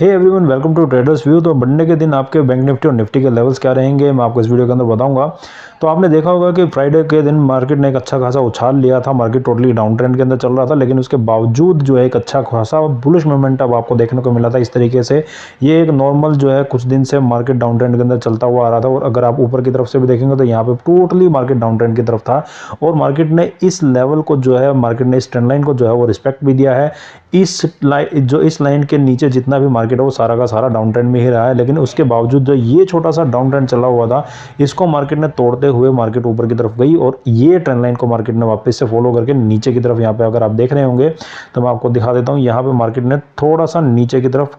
Hey everyone, welcome to traders view. तो Monday के दिन आपके बैंक निफ्टी और निफ्टी के लेवल्स क्या रहेंगे मैं आपको इस वीडियो के अंदर बताऊंगा। तो आपने देखा होगा कि फ्राइडे के दिन मार्केट ने एक अच्छा खासा उछाल लिया था। मार्केट टोटली डाउन ट्रेंड के अंदर चल रहा था, लेकिन उसके बावजूद जो है एक अच्छा खासा बुलिश मोमेंटम आपको देखने को मिला था। इस तरीके से ये एक नॉर्मल जो है कुछ दिन से मार्केट डाउन ट्रेंड के अंदर चलता हुआ आ रहा था। और अगर आप ऊपर की तरफ से भी देखेंगे तो यहाँ पे टोटली मार्केट डाउन ट्रेंड की तरफ था और मार्केट ने इस लेवल को जो है मार्केट ने इस ट्रेंड लाइन को जो है वो रिस्पेक्ट भी दिया है। इस लाइन के नीचे जितना भी मार्केट है वो सारा का सारा डाउन ट्रेंड में ही रहा है, लेकिन उसके बावजूद जो ये छोटा सा डाउन ट्रेंड चला हुआ था इसको मार्केट ने तोड़ते हुए मार्केट ऊपर की तरफ गई और ये ट्रेंड लाइन को मार्केट ने वापस से फॉलो करके नीचे की तरफ यहाँ पे अगर आप देख रहे होंगे तो मैं आपको दिखा देता हूँ। यहाँ पे मार्केट ने थोड़ा सा नीचे की तरफ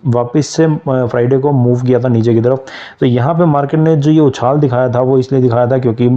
वापस से फ्राइडे को मूव किया था नीचे की तरफ। तो यहाँ पे मार्केट ने जो ये उछाल दिखाया था वो इसलिए दिखाया था क्योंकि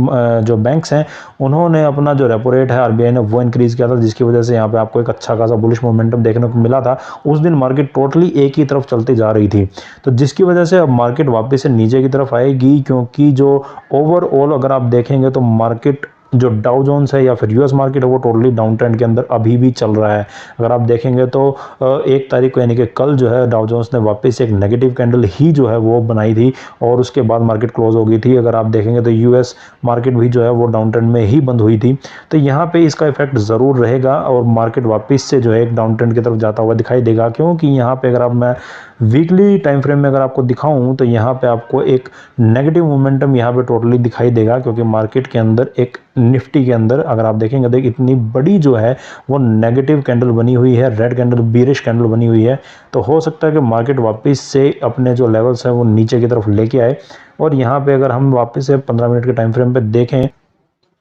जो बैंक्स हैं उन्होंने अपना जो रेपो रेट है आरबीआई ने वो इंक्रीज किया था, जिसकी वजह से यहाँ पे आपको एक अच्छा खासा बुलिश मोमेंटम देखने को मिला था। उस दिन मार्केट टोटली एक ही तरफ चलती जा रही थी, तो जिसकी वजह से अब मार्केट वापस से नीचे की तरफ आएगी, क्योंकि जो ओवरऑल अगर आप देखेंगे तो मार्केट जो डाउ जोन्स है या फिर यूएस मार्केट है वो टोटली डाउन ट्रेंड के अंदर अभी भी चल रहा है। अगर आप देखेंगे तो 1 तारीख को यानी कि कल जो है डाउ जोन्स ने वापस एक नेगेटिव कैंडल ही जो है वो बनाई थी और उसके बाद मार्केट क्लोज हो गई थी। अगर आप देखेंगे तो यूएस मार्केट भी जो है वो डाउन ट्रेंड में ही बंद हुई थी। तो यहाँ पे इसका इफेक्ट ज़रूर रहेगा और मार्केट वापस से जो है एक डाउन ट्रेंड की तरफ जाता हुआ दिखाई देगा, क्योंकि यहाँ पे अगर आप मैं वीकली टाइम फ्रेम में अगर आपको दिखाऊं तो यहाँ पे आपको एक नेगेटिव मोमेंटम यहाँ पे टोटली दिखाई देगा, क्योंकि मार्केट के अंदर एक निफ्टी के अंदर अगर आप देखेंगे तो इतनी बड़ी जो है वो नेगेटिव कैंडल बनी हुई है, रेड कैंडल बीरिश कैंडल बनी हुई है। तो हो सकता है कि मार्केट वापस से अपने जो लेवल्स हैं वो नीचे की तरफ लेके आए। और यहाँ पे अगर हम वापस से 15 मिनट के टाइम फ्रेम पे देखें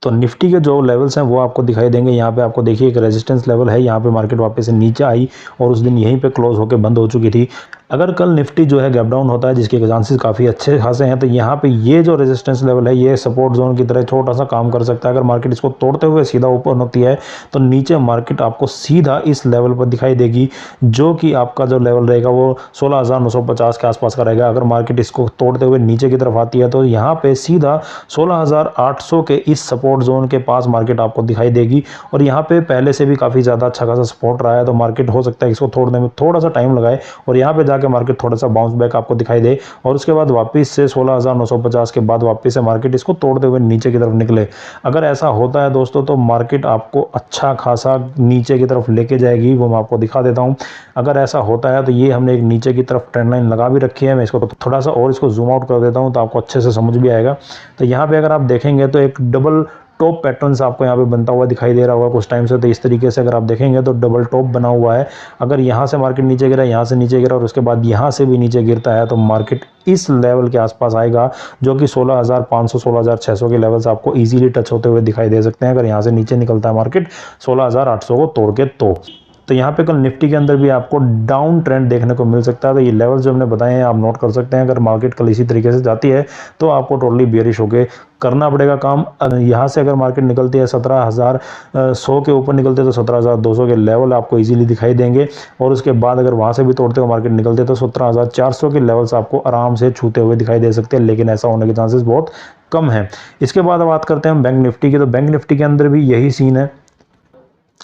तो निफ्टी के जो लेवल्स हैं वो आपको दिखाई देंगे। यहाँ पे आपको देखिए एक रेजिस्टेंस लेवल है, यहाँ पे मार्केट वापस से नीचे आई और उस दिन यहीं पे क्लोज होकर बंद हो चुकी थी। अगर कल निफ्टी जो है गैप डाउन होता है, जिसके चांसेस काफ़ी अच्छे खासे हैं, तो यहाँ पे ये जो रेजिस्टेंस लेवल है ये सपोर्ट जोन की तरह छोटा सा काम कर सकता है। अगर मार्केट इसको तोड़ते हुए सीधा ऊपर होती है तो नीचे मार्केट आपको सीधा इस लेवल पर दिखाई देगी, जो कि आपका जो लेवल रहेगा वो 16,950 के आसपास का रहेगा। अगर मार्केट इसको तोड़ते हुए नीचे की तरफ आती है तो यहाँ पे सीधा 16,800 के इस सपोर्ट जोन के पास मार्केट आपको दिखाई देगी। और यहाँ पे पहले से भी काफ़ी ज़्यादा अच्छा खासा सपोर्ट रहा है, तो मार्केट हो सकता है इसको तोड़ने में थोड़ा सा टाइम लगाए और यहाँ पे जाके मार्केट थोड़ा सा बाउंस बैक आपको दिखाई दे और उसके बाद वापस से 16,950 के बाद वापस से मार्केट इसको तोड़ते हुए नीचे की तरफ निकले। अगर ऐसा होता है दोस्तों तो मार्केट आपको अच्छा खासा नीचे की तरफ लेके जाएगी, वो मैं आपको दिखा देता हूँ। अगर ऐसा होता है तो ये हमने एक नीचे की तरफ ट्रेंड लाइन लगा भी रखी है। मैं इसको थोड़ा सा और इसको जूम आउट कर देता हूँ तो आपको अच्छे से समझ भी आएगा। तो यहाँ पे अगर आप देखेंगे तो एक डबल टॉप पैटर्न्स आपको यहाँ पे बनता हुआ दिखाई दे रहा होगा कुछ टाइम से। तो इस तरीके से अगर आप देखेंगे तो डबल टॉप बना हुआ है। अगर यहाँ से मार्केट नीचे गिरा, यहाँ से नीचे गिरा और उसके बाद यहाँ से भी नीचे गिरता है तो मार्केट इस लेवल के आसपास आएगा, जो कि 16,500 16,600 के लेवल्स आपको इजीली टच होते हुए दिखाई दे सकते हैं। अगर यहाँ से नीचे निकलता है मार्केट 16,800 को तोड़ के तो यहाँ पे कल निफ्टी के अंदर भी आपको डाउन ट्रेंड देखने को मिल सकता है। तो ये लेवल जो हमने बताए हैं आप नोट कर सकते हैं। अगर मार्केट कल इसी तरीके से जाती है तो आपको टोटली बेयरिश होके करना पड़ेगा काम। यहाँ से अगर मार्केट निकलती है 17,100 के ऊपर निकलते तो 17,200 के लेवल आपको इजीली दिखाई देंगे और उसके बाद अगर वहाँ से भी तोड़ते हुए मार्केट निकलते तो 17,400 के लेवल्स आपको आराम से छूते हुए दिखाई दे सकते हैं, लेकिन ऐसा होने के चांसेस बहुत कम है। इसके बाद अब बात करते हैं बैंक निफ्टी की। तो बैंक निफ्टी के अंदर भी यही सीन है।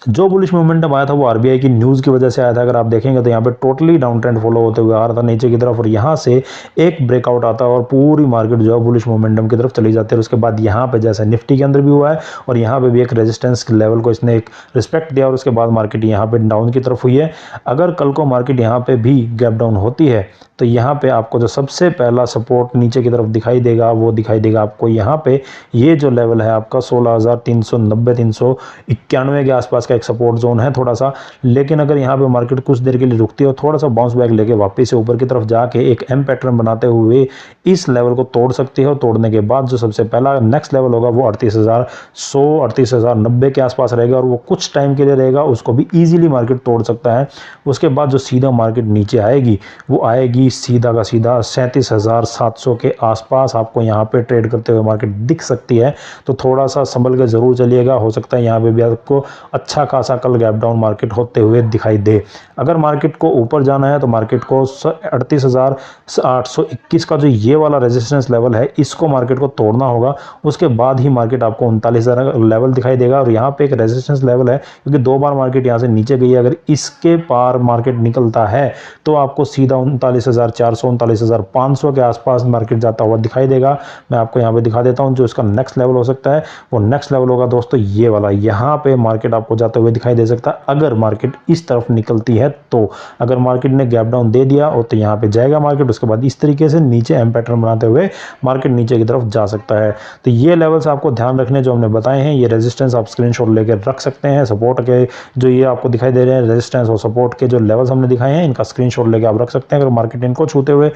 जो बुलिश मोमेंटम आया था वो आरबीआई की न्यूज़ की वजह से आया था। अगर आप देखेंगे तो यहाँ पे टोटली डाउन ट्रेंड फॉलो होते हुए आ रहा था नीचे की तरफ और यहाँ से एक ब्रेकआउट आता है और पूरी मार्केट जो है बुलिश मोमेंटम की तरफ चली जाती है। और उसके बाद यहाँ पे जैसे निफ्टी के अंदर भी हुआ है और यहाँ पे भी एक रेजिस्टेंस लेवल को इसने एक रिस्पेक्ट दिया और उसके बाद मार्केट यहाँ पे डाउन की तरफ हुई है। अगर कल को मार्केट यहाँ पे भी गैप डाउन होती है तो यहाँ पे आपको जो सबसे पहला सपोर्ट नीचे की तरफ दिखाई देगा वो दिखाई देगा आपको यहाँ पे ये जो लेवल है आपका 16,390 391 के आसपास का एक सपोर्ट जोन है थोड़ा सा। लेकिन अगर यहाँ पे मार्केट कुछ देर के लिए रुकती है और थोड़ा सा बाउंस बैक लेके वापस से ऊपर की तरफ जाके एक एम पैटर्न बनाते हुए इस लेवल को तोड़ सकती है और तोड़ने के बाद जो सबसे पहला नेक्स्ट लेवल होगा वो 38,100 38,090 के आसपास रहेगा और वो कुछ टाइम के लिए रहेगा, उसको भी ईजिली मार्केट तोड़ सकता है। उसके बाद जो सीधा मार्केट नीचे आएगी वो आएगी सीधा का सीधा 37,700 के आसपास आपको यहाँ पे ट्रेड करते हुए मार्केट दिख सकती है। तो थोड़ा सा संभल के ज़रूर चलिएगा, हो सकता है यहाँ पे भी आपको अच्छा खासा कल गैप डाउन मार्केट होते हुए दिखाई दे। अगर मार्केट को ऊपर जाना है तो मार्केट को 38,821 का जो ये वाला रेजिस्टेंस लेवल है, इसको मार्केट को तोड़ना होगा। उसके बाद ही मार्केट आपको 39,000 लेवल दिखाई देगा। और यहाँ पे एक रेजिस्टेंस लेवल है, क्योंकि 2 बार मार्केट यहाँ से नीचे गई है। अगर इसके पार मार्केट निकलता है तो आपको सीधा 39,400 39,500 के आसपास मार्केट जाता हुआ दिखाई देगा। मैं आपको यहाँ पे दिखा देता हूँ जो इसका नेक्स्ट लेवल हो सकता है। वो नेक्स्ट लेवल होगा दोस्तों ये वाला, यहाँ पे मार्केट आपको जाते हुए दिखाई दे सकता है अगर मार्केट इस तरफ निकलती है। तो अगर मार्केट ने गैप डाउन दे दिया और तो यहाँ पे जाएगा मार्केट, उसके बाद इस तरीके से नीचे एम पैटर्न बनाते हुए मार्केट नीचे की तरफ जा सकता है। तो ये लेवल्स आपको ध्यान रखने जो हमने बताए हैं, ये रेजिस्टेंस आप स्क्रीनशॉट लेकर रख सकते हैं। सपोर्ट के जो ये आपको दिखाई दे रहे हैं रेजिस्टेंस और सपोर्ट के जो लेवल्स हमने दिखाए हैं, इनका स्क्रीनशॉट लेकर आप रख सकते हैं। अगर मार्केट इनको छूते हुए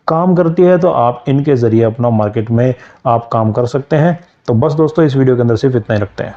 काम करती है तो आप इनके जरिए अपना मार्केट में आप काम कर सकते हैं। तो बस दोस्तों इस वीडियो के अंदर सिर्फ इतना ही रखते हैं।